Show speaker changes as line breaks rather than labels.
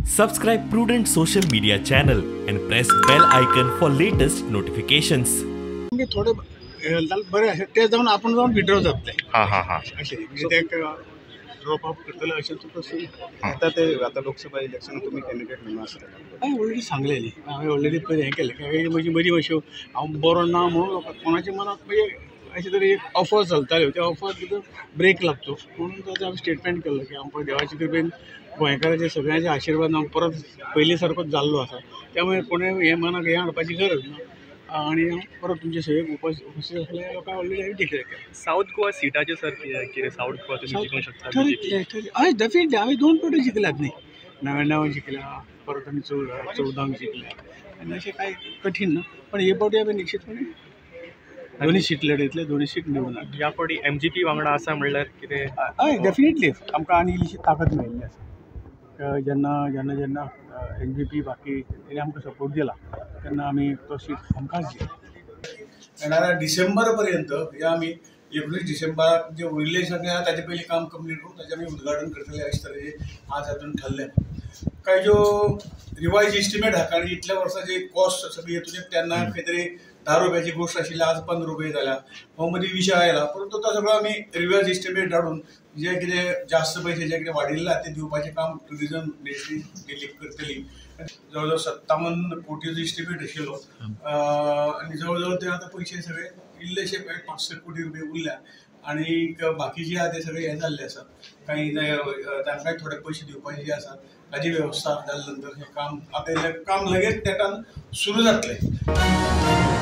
Subscribe Prudent social media channel and press bell icon for latest notifications.
म्हणजे थोडं बरे असेल ते जाऊन आपण जाऊन विड्रॉ जातले असे म्हणजे ते ड्रॉप ऑफ करतले असेल तर तसं
आता लोकसभा इलेक्शन तुम्ही कॅन्डिडेट म्हणून आसतले
हांवें ऑलरेडी सांगलेली हांवें ऑलरेडी पयलीं हें केलें की म्हजी बरी अश्यो हांव बरो ना म्हणून कोणाच्या मनात म्हणजे अशें तरी एक ऑफर चलताल्यो त्या ऑफर भितर ब्रेक लागतो म्हणून ताचें हांवें स्टेटमेंट केल्लो की हांव देवाचे कृपेन गोंयकाराचे सगळ्यांचे आशिर्वाद हांव परत पयलीं सारकोच जाल्लो आसा त्यामुळे कोणें हें मनाक हें हाडपाची गरज ना आणि परत तुमचे सगळे उपस्थित असलेल्या लोकांक ऑलरेडी हांवें डिक्लेअर केलें.
साऊथ गोवा सीटाचे सर कितें साऊथ गोवा तुम्ही जिखूंक शकता
हय डेफिनेटली हांवें 2 फावटी जिखल्यात न्ही 99 जिखल्या परत आमी 14 जिखल्या आनी अशें कांय कठीण ना पण हे फावटी हांवें निश्चितपणे दोन्ही सीट लढयतले दोन्ही सीट निवडून हाडटले.
ह्या फावटी MGP वांगडा आसा म्हणल्यार कितें
हय डेफिनेटली आमकां आनी इल्लीशी ताकद मेळिल्ली आसा जेन्ना MGP बाकी तेणी आमकां सपोर्ट दिला तेन्ना आमी तो सीट आमकांच दिला. येणाऱ्या डिसेंबर पर्यंत हे आमी 19 डिसेंबराक जे उरिल्ले सगळे आहा ताचे पयलीं काम कंप्लीट करून ताचें आमी उद्घाटन करतले अशे तरेचे आज हातून ठरलें. काय ज्यो रिवायज इस्टिमेट आहा कारण इतल्या वर्सांची कॉस्ट सगळी हेतून तेन्ना खंय तरी 10 रुपयाची गोष्ट आशिल्ली आज 15 रुपये जाल्या हो मदीं विशय आयला परंतु तो सगळो आमी रिवायज इस्टिमेट हाडून जे कितें जास्त पयशे जे कितें वाडिल्ले ते दिवपाचें काम टुरिजम मिनिस्ट्री दिल्ली करतली. जवळ 57 कोटीचो इस्टिमेट आशिल्लो आनी जवळ ते आतां पयशे सगळे इल्लेशे 500 कोटी रुपये उरल्या आनी बाकीचे आहा ते सगळे हे जाल्ले आसा काही तांकांय थोडे पयशे दिवपाचे आसात ताजी वेवस्था जाल्या नंतर हें काम आतां काम लगेच नेटान सुरू जातलें.